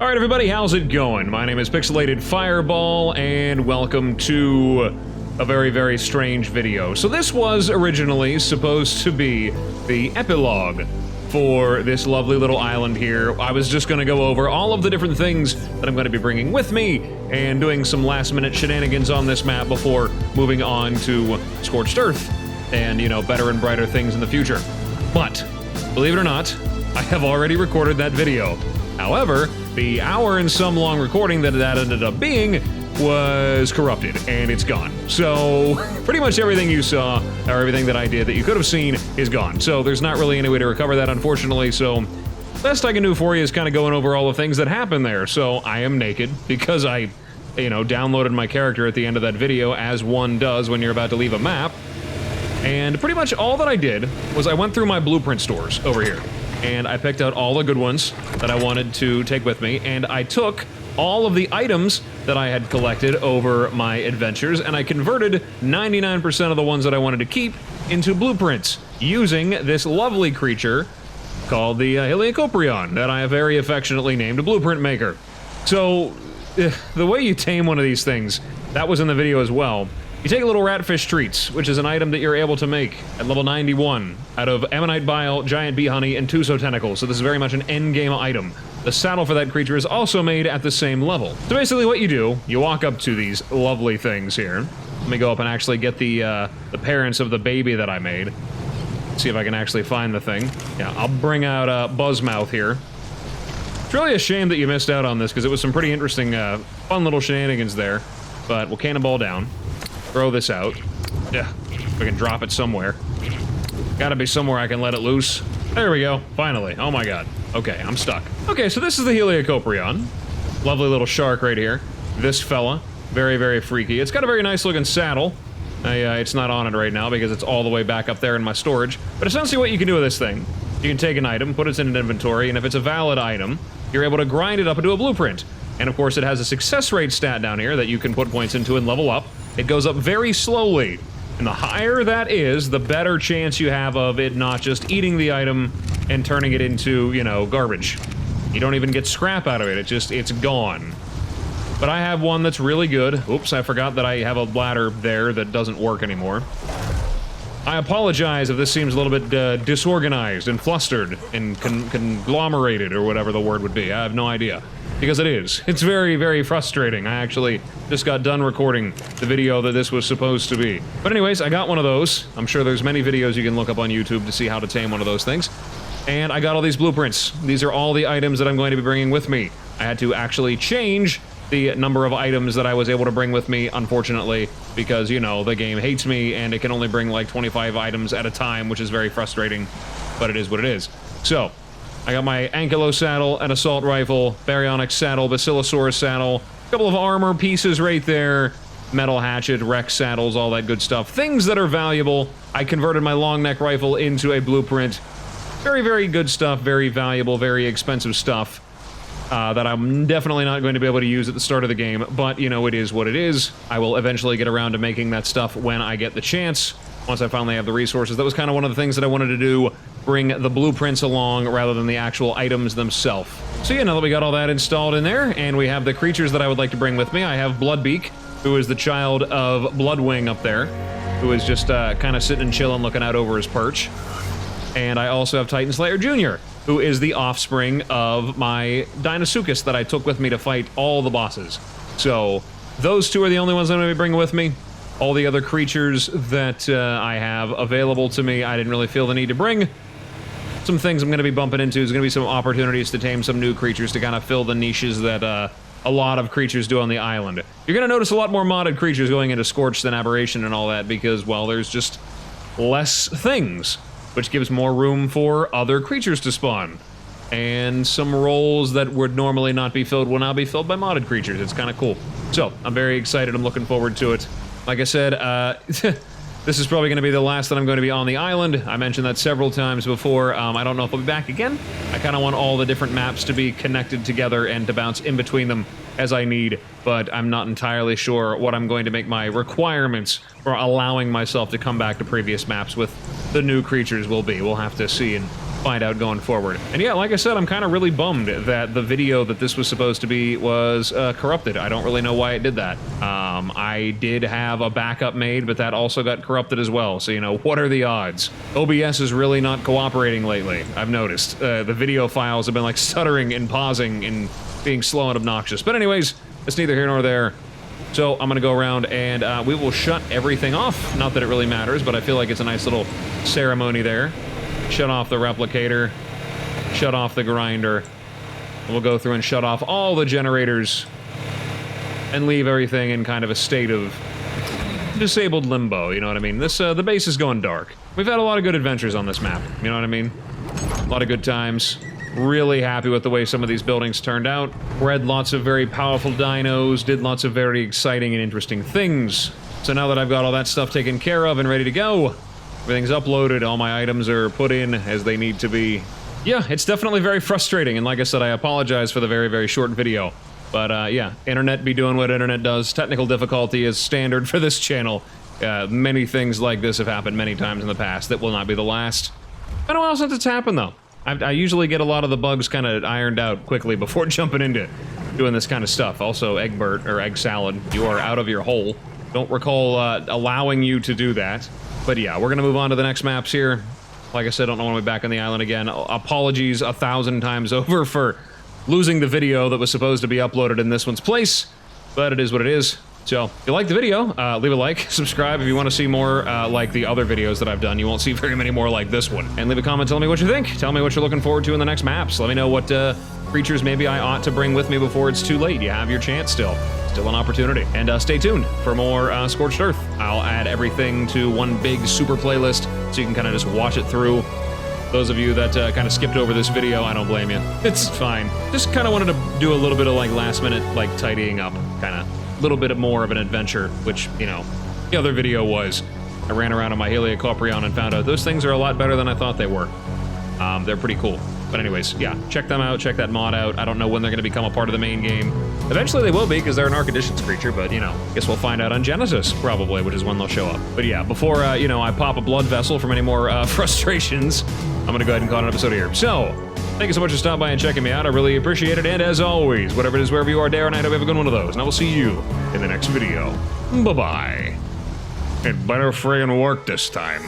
Alright everybody, how's it going? My name is Pixelated Fireball, and welcome to a very, very strange video. So this was originally supposed to be the epilogue for this lovely little island here. I was just gonna go over all of the different things that I'm gonna be bringing with me, and doing some last-minute shenanigans on this map before moving on to Scorched Earth, and, you know, better and brighter things in the future. But, believe it or not, I have already recorded that video. However, the hour and some long recording that ended up being was corrupted, and it's gone. So, pretty much everything you saw, or everything that I did that you could have seen, is gone. So there's not really any way to recover that, unfortunately, so best I can do for you is kind of going over all the things that happened there. So, I am naked, because I, downloaded my character at the end of that video, as one does when you're about to leave a map. And pretty much all that I did was I went through my blueprint stores over here, and I picked out all the good ones that I wanted to take with me, and I took all of the items that I had collected over my adventures, and I converted 99% of the ones that I wanted to keep into blueprints, using this lovely creature called the Helicoprion, that I have very affectionately named a Blueprint Maker. So, the way you tame one of these things, that was in the video as well. You take little ratfish treats, which is an item that you're able to make at level 91 out of ammonite bile, giant bee honey, and Tuso tentacles, so this is very much an endgame item. The saddle for that creature is also made at the same level. So basically what you do, you walk up to these lovely things here. Let me go up and actually get the parents of the baby that I made. See if I can actually find the thing. Yeah, I'll bring out Buzzmouth here. It's really a shame that you missed out on this, because it was some pretty interesting, fun little shenanigans there. But we'll cannonball down. Throw this out. Yeah, we can drop it somewhere. Gotta be somewhere I can let it loose. There we go, finally. Oh my god. Okay, I'm stuck. Okay, so this is the Helicoprion. Lovely little shark right here. This fella, very, very freaky. It's got a very nice looking saddle. It's not on it right now because it's all the way back up there in my storage. But essentially what you can do with this thing, you can take an item, put it in an inventory, and if it's a valid item, you're able to grind it up into a blueprint. And of course it has a success rate stat down here that you can put points into and level up. It goes up very slowly, and the higher that is, the better chance you have of it not just eating the item and turning it into, garbage. You don't even get scrap out of it, it's gone. But I have one that's really good. Oops, I forgot that I have a ladder there that doesn't work anymore. I apologize if this seems a little bit disorganized and flustered and conglomerated, or whatever the word would be. I have no idea. Because it is. It's very, very frustrating. I actually just got done recording the video that this was supposed to be. But anyways, I got one of those. I'm sure there's many videos you can look up on YouTube to see how to tame one of those things. And I got all these blueprints. These are all the items that I'm going to be bringing with me. I had to actually change the number of items that I was able to bring with me, unfortunately, because, the game hates me and it can only bring like 25 items at a time, which is very frustrating, but it is what it is. So, I got my Ankylo saddle, an assault rifle, baryonyx saddle, basilosaurus saddle, a couple of armor pieces right there, metal hatchet, Rex saddles, all that good stuff. Things that are valuable. I converted my long neck rifle into a blueprint. Very, very good stuff, very valuable, very expensive stuff that I'm definitely not going to be able to use at the start of the game, but, it is what it is. I will eventually get around to making that stuff when I get the chance. Once I finally have the resources. That was kind of one of the things that I wanted to do, bring the blueprints along rather than the actual items themselves. So yeah, now that we got all that installed in there, and we have the creatures that I would like to bring with me, I have Bloodbeak, who is the child of Bloodwing up there, who is just kind of sitting and chilling, looking out over his perch. And I also have Titan Slayer Jr., who is the offspring of my Dinosuchus that I took with me to fight all the bosses. So, those two are the only ones I'm going to be bringing with me. All the other creatures that I have available to me, I didn't really feel the need to bring. Some things I'm going to be bumping into is going to be some opportunities to tame some new creatures to kind of fill the niches that a lot of creatures do on the island. You're going to notice a lot more modded creatures going into Scorched than Aberration and all that because, well, there's just less things, which gives more room for other creatures to spawn. And some roles that would normally not be filled will now be filled by modded creatures. It's kind of cool. So, I'm very excited. I'm looking forward to it. Like I said, this is probably going to be the last that I'm going to be on the island. I mentioned that several times before. I don't know if I'll be back again. I kind of want all the different maps to be connected together and to bounce in between them as I need, but I'm not entirely sure what I'm going to make my requirements for allowing myself to come back to previous maps with the new creatures will be. We'll have to see and find out going forward. And yeah, like I said, I'm kind of really bummed that the video that this was supposed to be was corrupted. I don't really know why it did that. I did have a backup made, but that also got corrupted as well. So, you know, what are the odds? OBS is really not cooperating lately, I've noticed. The video files have been like stuttering and pausing and being slow and obnoxious. But anyways, it's neither here nor there. So I'm gonna go around and we will shut everything off. Not that it really matters, but I feel like it's a nice little ceremony there. Shut off the replicator, shut off the grinder. We'll go through and shut off all the generators and leave everything in kind of a state of disabled limbo, you know what I mean? This, the base is going dark. We've had a lot of good adventures on this map, you know what I mean? A lot of good times. Really happy with the way some of these buildings turned out. Bred lots of very powerful dinos, did lots of very exciting and interesting things. So now that I've got all that stuff taken care of and ready to go, everything's uploaded, all my items are put in as they need to be. Yeah, it's definitely very frustrating, and like I said, I apologize for the very, very short video. But yeah, internet be doing what internet does. Technical difficulty is standard for this channel. Many things like this have happened many times in the past. That will not be the last. I don't know how since it's happened, though. I usually get a lot of the bugs kind of ironed out quickly before jumping into doing this kind of stuff. Also, Egbert, or Egg Salad, you are out of your hole. Don't recall allowing you to do that. But yeah, we're gonna move on to the next maps here. Like I said, I don't want to be back on the island again. Apologies 1,000 times over for losing the video that was supposed to be uploaded in this one's place, but it is what it is. So, if you like the video, leave a like, subscribe if you want to see more like the other videos that I've done. You won't see very many more like this one. And leave a comment telling me what you think. Tell me what you're looking forward to in the next maps. Let me know what creatures maybe I ought to bring with me before it's too late. You have your chance still. Still an opportunity. And stay tuned for more Scorched Earth. I'll add everything to one big super playlist so you can kind of just watch it through. Those of you that kind of skipped over this video, I don't blame you. It's fine. Just kind of wanted to do a little bit of like last minute like tidying up, kind of. A little bit more of an adventure, which, you know, the other video was. I ran around on my Helicoprion and found out those things are a lot better than I thought they were. They're pretty cool. But anyways, yeah, check them out, check that mod out. I don't know when they're going to become a part of the main game. Eventually they will be, because they're an Arketypes creature, but, you know, guess we'll find out on Genesis, probably, which is when they'll show up. But yeah, before, you know, I pop a blood vessel from any more frustrations, I'm going to go ahead and call it an episode here. So, thank you so much for stopping by and checking me out. I really appreciate it, and as always, whatever it is, wherever you are, day or night, I hope you have a good one of those, and I will see you in the next video. Bye-bye. It better friggin' work this time.